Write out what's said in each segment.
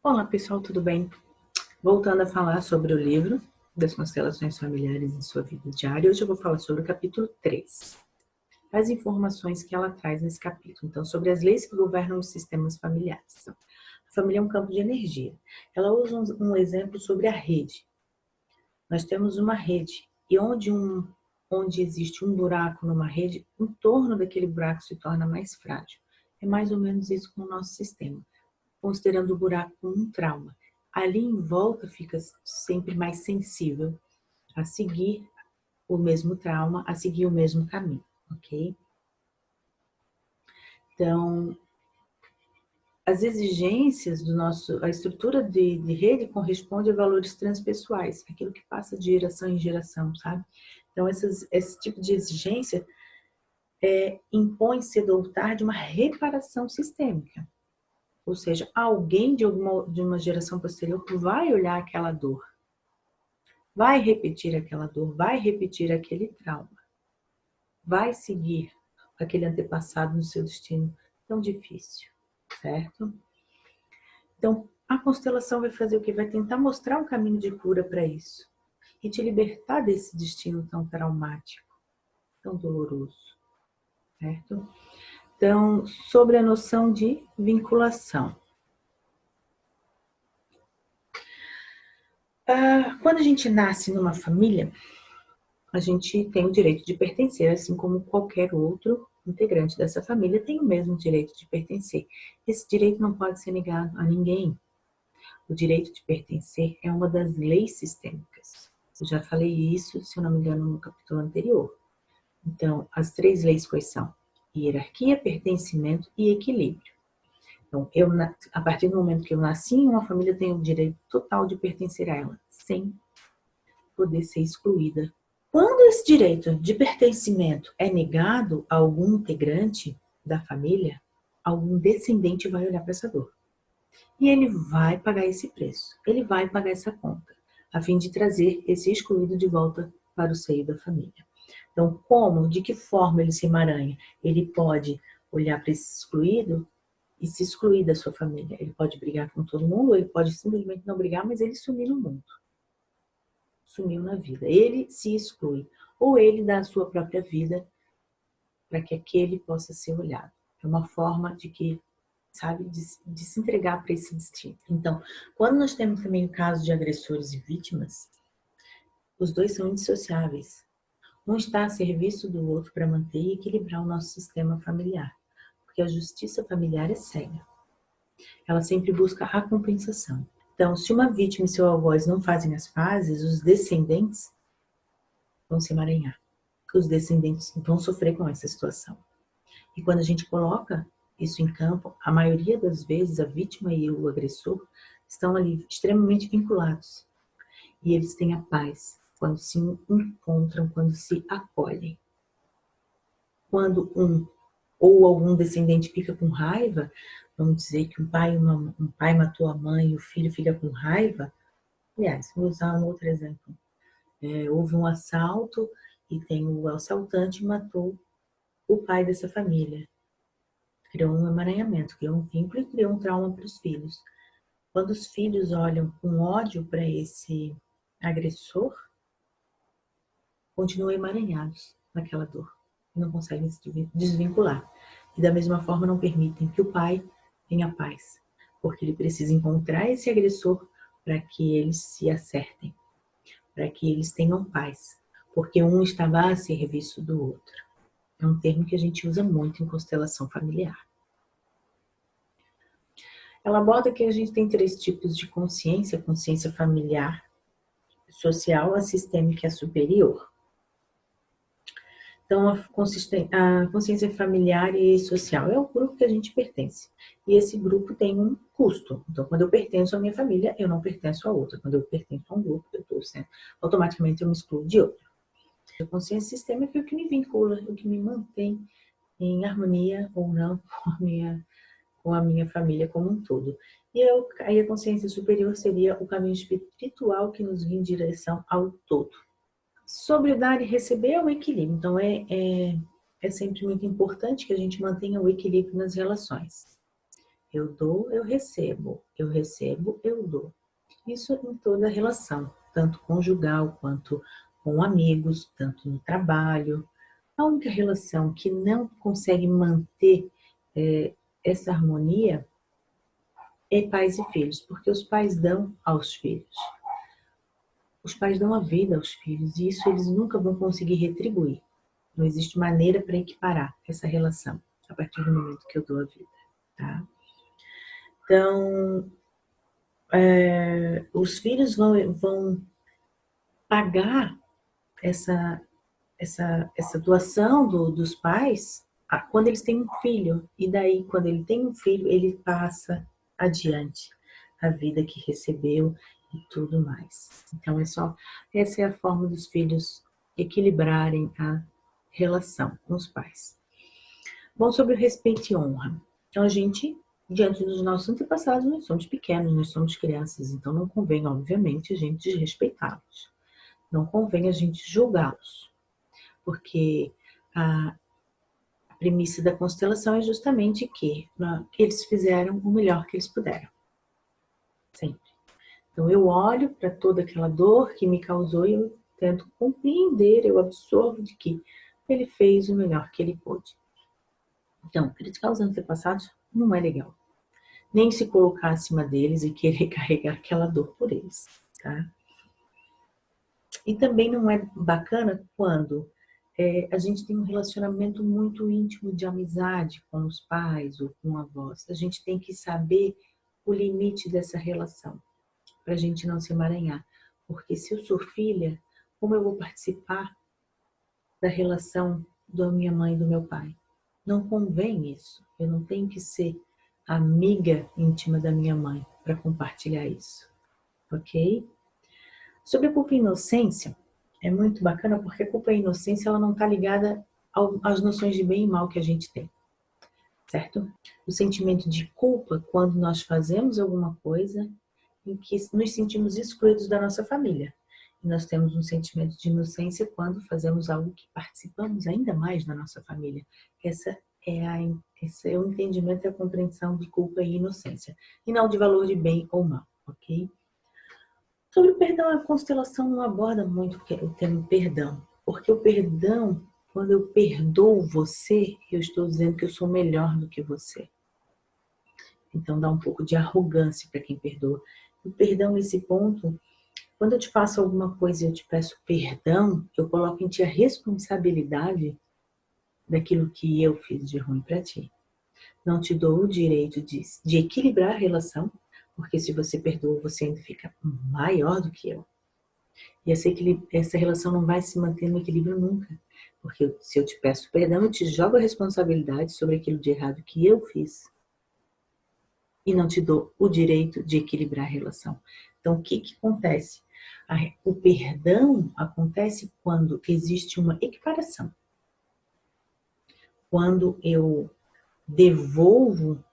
Olá pessoal, tudo bem? Voltando a falar sobre o livro das constelações familiares em sua vida diária, hoje eu vou falar sobre o capítulo 3. As informações que ela traz nesse capítulo, então, sobre as leis que governam os sistemas familiares. A família é um campo de energia. Ela usa um exemplo sobre a rede. Nós temos uma rede, e onde existe um buraco numa rede, em torno daquele buraco se torna mais frágil. É mais ou menos isso com o nosso sistema, considerando o buraco como um trauma. Ali em volta fica sempre mais sensível a seguir o mesmo trauma, a seguir o mesmo caminho, ok? Então, as exigências do a estrutura de rede corresponde a valores transpessoais, aquilo que passa de geração em geração, sabe? Então, esse tipo de exigência impõe cedo ou tarde uma reparação sistêmica. Ou seja, alguém de uma geração posterior vai olhar aquela dor, vai repetir aquela dor, vai repetir aquele trauma, vai seguir aquele antepassado no seu destino tão difícil, certo? Então, a constelação vai fazer o quê? Vai tentar mostrar um caminho de cura para isso e te libertar desse destino tão traumático, tão doloroso, certo? Então, sobre a noção de vinculação. Quando a gente nasce numa família, a gente tem o direito de pertencer, assim como qualquer outro integrante dessa família tem o mesmo direito de pertencer. Esse direito não pode ser negado a ninguém. O direito de pertencer é uma das leis sistêmicas. Eu já falei isso, se eu não me engano, no capítulo anterior. Então, as 3 leis quais são? Hierarquia, pertencimento e equilíbrio. Então, a partir do momento que eu nasci em uma família, eu tenho o direito total de pertencer a ela, sem poder ser excluída. Quando esse direito de pertencimento é negado a algum integrante da família, algum descendente vai olhar para essa dor. E ele vai pagar esse preço, ele vai pagar essa conta, a fim de trazer esse excluído de volta para o seio da família. Então, de que forma ele se emaranha? Ele pode olhar para esse excluído e se excluir da sua família. Ele pode brigar com todo mundo, ou ele pode simplesmente não brigar, mas ele sumir no mundo. Sumiu na vida. Ele se exclui. Ou ele dá a sua própria vida para que aquele possa ser olhado. É uma forma de que, sabe, de se entregar para esse destino. Então, quando nós temos também o caso de agressores e vítimas, os dois são indissociáveis. Um está a serviço do outro para manter e equilibrar o nosso sistema familiar. Porque a justiça familiar é cega. Ela sempre busca a compensação. Então, se uma vítima e seu algoz não fazem as pazes, os descendentes vão se emaranhar. Os descendentes vão sofrer com essa situação. E quando a gente coloca isso em campo, a maioria das vezes a vítima e o agressor estão ali extremamente vinculados. E eles têm a paz quando se encontram, quando se acolhem. Quando um ou algum descendente fica com raiva, vamos dizer que um pai matou a mãe e o filho fica com raiva. Aliás, vou usar um outro exemplo. Houve um assalto e tem o assaltante matou o pai dessa família. Criou um emaranhamento, criou um vínculo e criou um trauma para os filhos. Quando os filhos olham com ódio para esse agressor, continuam emaranhados naquela dor. Não conseguem se desvincular. E da mesma forma não permitem que o pai tenha paz. Porque ele precisa encontrar esse agressor para que eles se acertem. Para que eles tenham paz. Porque um estava a serviço do outro. É um termo que a gente usa muito em constelação familiar. Ela aborda que a gente tem 3 tipos de consciência: consciência familiar, social, a sistêmica e a superior. Então, a consciência familiar e social é o grupo que a gente pertence. E esse grupo tem um custo. Então, quando eu pertenço à minha família, eu não pertenço a outra. Quando eu pertenço a um grupo, automaticamente eu me excluo de outro. A consciência sistêmica é o que me vincula, o que me mantém em harmonia ou não com a minha família como um todo. E aí a consciência superior seria o caminho espiritual que nos guia em direção ao todo. Sobre dar e receber é o equilíbrio. Então, é sempre muito importante que a gente mantenha o equilíbrio nas relações. Eu dou, eu recebo. Eu recebo, eu dou. Isso em toda relação, tanto conjugal quanto com amigos, tanto no trabalho. A única relação que não consegue manter essa harmonia é pais e filhos, porque os pais dão aos filhos. Os pais dão a vida aos filhos e isso eles nunca vão conseguir retribuir. Não existe maneira para equiparar essa relação a partir do momento que eu dou a vida, tá? Então, os filhos vão pagar essa doação dos pais quando eles têm um filho. E daí, quando ele tem um filho, ele passa adiante a vida que recebeu e tudo mais. Então, essa é a forma dos filhos equilibrarem a relação com os pais. Bom, sobre o respeito e honra. Então, a gente, diante dos nossos antepassados, nós somos pequenos, nós somos crianças, então não convém, obviamente, a gente desrespeitá-los. Não convém a gente julgá-los, porque a premissa da constelação é justamente que eles fizeram o melhor que eles puderam. Sempre. Então, eu olho para toda aquela dor que me causou e eu tento compreender, eu absorvo de que ele fez o melhor que ele pôde. Então, criticar os antepassados não é legal. Nem se colocar acima deles e querer carregar aquela dor por eles, tá? E também não é bacana quando a gente tem um relacionamento muito íntimo de amizade com os pais ou com avós. A gente tem que saber o limite dessa relação, para a gente não se emaranhar. Porque se eu sou filha, como eu vou participar da relação da minha mãe e do meu pai? Não convém isso. Eu não tenho que ser amiga íntima da minha mãe para compartilhar isso, ok? Sobre a culpa e inocência, é muito bacana porque a culpa e a inocência ela não está ligada às noções de bem e mal que a gente tem, certo? O sentimento de culpa quando nós fazemos alguma coisa em que nos sentimos excluídos da nossa família. E nós temos um sentimento de inocência quando fazemos algo que participamos ainda mais da nossa família. Esse é o entendimento e a compreensão de culpa e inocência, e não de valor de bem ou mal, ok? Sobre o perdão, a constelação não aborda muito o termo perdão, porque o perdão, quando eu perdoo você, eu estou dizendo que eu sou melhor do que você. Então dá um pouco de arrogância para quem perdoa. O perdão nesse ponto, quando eu te faço alguma coisa e eu te peço perdão, eu coloco em ti a responsabilidade daquilo que eu fiz de ruim para ti. Não te dou o direito de equilibrar a relação, porque se você perdoa, você ainda fica maior do que eu. E essa relação não vai se manter no equilíbrio nunca. Porque se eu te peço perdão, eu te jogo a responsabilidade sobre aquilo de errado que eu fiz. E não te dou o direito de equilibrar a relação. Então, o que acontece? O perdão acontece quando existe uma equiparação. Quando eu devolvo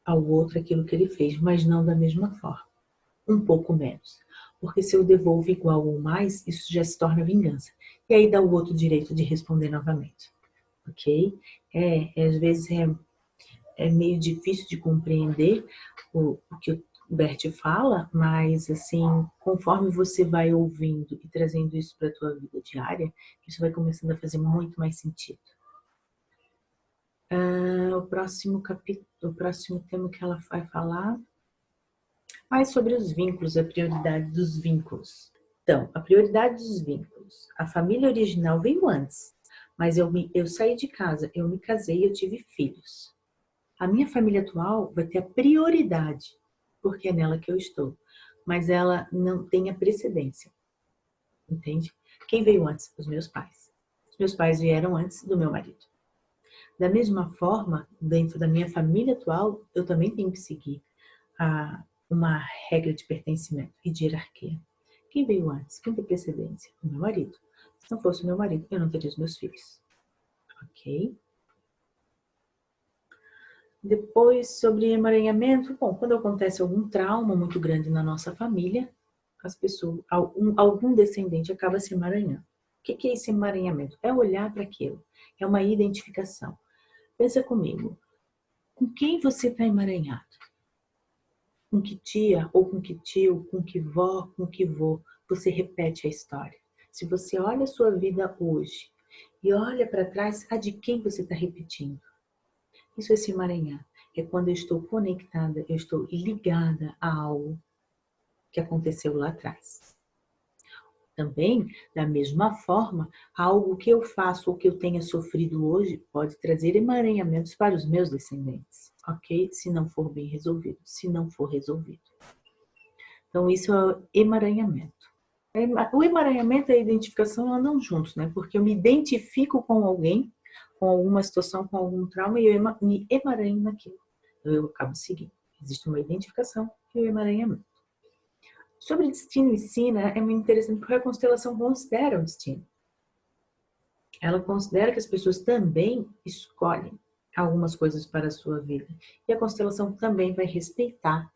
ao outro aquilo que ele fez, mas não da mesma forma. Um pouco menos. Porque se eu devolvo igual ou mais, isso já se torna vingança. E aí dá o outro direito de responder novamente. Ok? Às vezes é meio difícil de compreender o que o Bert fala, mas assim, conforme você vai ouvindo e trazendo isso para a tua vida diária, isso vai começando a fazer muito mais sentido. O próximo tema que ela vai falar é sobre os vínculos, a prioridade dos vínculos. Então, a prioridade dos vínculos. A família original veio antes, mas eu saí de casa, eu me casei e eu tive filhos. A minha família atual vai ter a prioridade, porque é nela que eu estou, mas ela não tem a precedência, entende? Quem veio antes? Os meus pais. Os meus pais vieram antes do meu marido. Da mesma forma, dentro da minha família atual, eu também tenho que seguir uma regra de pertencimento e de hierarquia. Quem veio antes? Quem tem precedência? O meu marido. Se não fosse o meu marido, eu não teria os meus filhos. Ok? Depois, sobre emaranhamento. Bom, quando acontece algum trauma muito grande na nossa família, as pessoas, algum descendente acaba se emaranhando. O que é esse emaranhamento? É olhar para aquilo. É uma identificação. Pensa comigo. Com quem você está emaranhado? Com que tia, ou com que tio, com que vó, com que vô, você repete a história. Se você olha a sua vida hoje e olha para trás, a de quem você está repetindo? Isso é se emaranhar. É quando eu estou conectada, eu estou ligada a algo que aconteceu lá atrás. Também, da mesma forma, algo que eu faço ou que eu tenha sofrido hoje pode trazer emaranhamentos para os meus descendentes, ok? Se não for bem resolvido, se não for resolvido. Então, isso é o emaranhamento. O emaranhamento e a identificação andam juntos, né? Porque eu me identifico com alguém, com alguma situação, com algum trauma, e eu me emaranho naquilo. Então, eu acabo seguindo. Existe uma identificação e o emaranhamento. Sobre destino e sina, é muito interessante porque a constelação considera o destino. Ela considera que as pessoas também escolhem algumas coisas para a sua vida. E a constelação também vai respeitar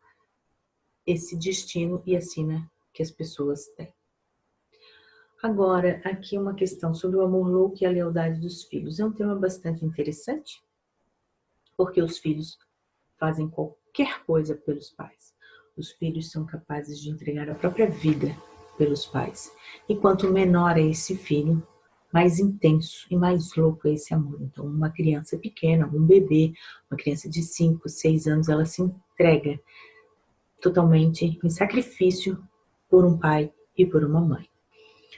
esse destino e a sina que as pessoas têm. Agora, aqui uma questão sobre o amor louco e a lealdade dos filhos. É um tema bastante interessante, porque os filhos fazem qualquer coisa pelos pais. Os filhos são capazes de entregar a própria vida pelos pais. E quanto menor é esse filho, mais intenso e mais louco é esse amor. Então, uma criança pequena, um bebê, uma criança de 5, 6 anos, ela se entrega totalmente em sacrifício por um pai e por uma mãe.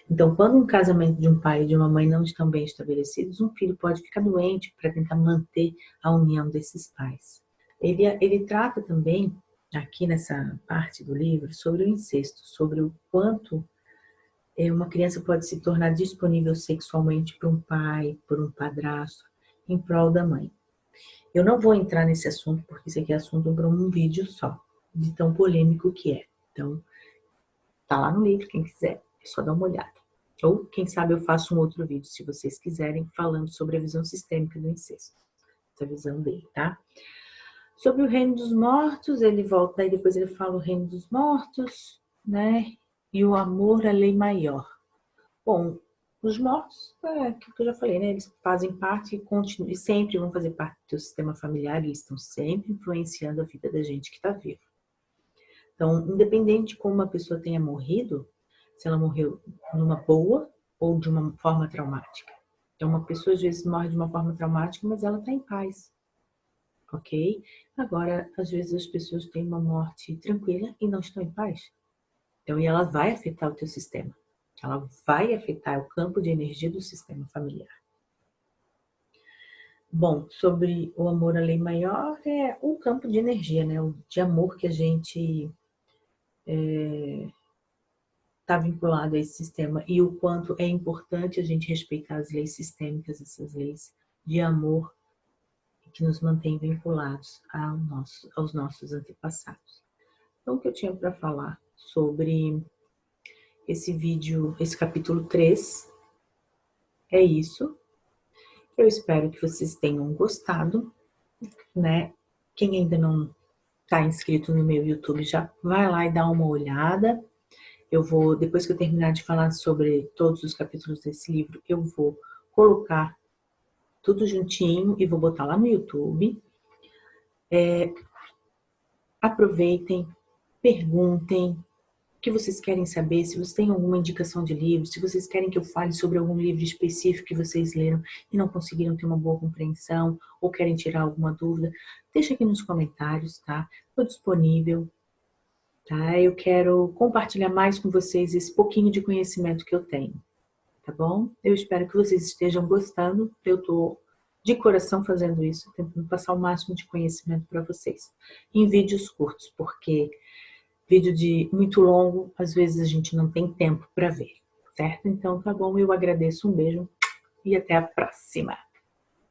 Então, quando um casamento de um pai e de uma mãe não estão bem estabelecidos, um filho pode ficar doente para tentar manter a união desses pais. Ele trata também, aqui nessa parte do livro, sobre o incesto, sobre o quanto uma criança pode se tornar disponível sexualmente para um pai, por um padrasto, em prol da mãe. Eu não vou entrar nesse assunto, porque isso aqui é assunto para um vídeo só, de tão polêmico que é. Então, tá lá no livro, quem quiser, é só dar uma olhada. Ou, quem sabe, eu faço um outro vídeo, se vocês quiserem, falando sobre a visão sistêmica do incesto. Essa visão dele, tá? Sobre o reino dos mortos, ele volta, aí depois ele fala o reino dos mortos, né? E o amor à lei maior. Bom, os mortos, é aquilo que eu já falei, né? Eles fazem parte e sempre vão fazer parte do sistema familiar, eles estão sempre influenciando a vida da gente que está viva. Então, independente de como uma pessoa tenha morrido, se ela morreu numa boa ou de uma forma traumática. Então, uma pessoa às vezes morre de uma forma traumática, mas ela está em paz. Ok? Agora, às vezes as pessoas têm uma morte tranquila e não estão em paz. Então, e ela vai afetar o teu sistema. Ela vai afetar o campo de energia do sistema familiar. Bom, sobre o amor à lei maior, é o campo de energia, né? De amor que a gente está vinculado a esse sistema. E o quanto é importante a gente respeitar as leis sistêmicas, essas leis de amor que nos mantêm vinculados aos nossos antepassados. Então, o que eu tinha para falar sobre esse vídeo, esse capítulo 3, é isso. Eu espero que vocês tenham gostado, né? Quem ainda não está inscrito no meu YouTube, já vai lá e dá uma olhada. Eu vou, depois que eu terminar de falar sobre todos os capítulos desse livro, eu vou colocar tudo juntinho e vou botar lá no YouTube. Aproveitem, perguntem o que vocês querem saber, se vocês têm alguma indicação de livro, se vocês querem que eu fale sobre algum livro específico que vocês leram e não conseguiram ter uma boa compreensão ou querem tirar alguma dúvida, deixa aqui nos comentários, tá? Estou disponível, tá? Eu quero compartilhar mais com vocês esse pouquinho de conhecimento que eu tenho, tá bom? Eu espero que vocês estejam gostando, eu estou de coração fazendo isso, tentando passar o máximo de conhecimento para vocês, em vídeos curtos, porque vídeo de muito longo, às vezes a gente não tem tempo para ver, certo? Então, tá bom, eu agradeço, um beijo e até a próxima!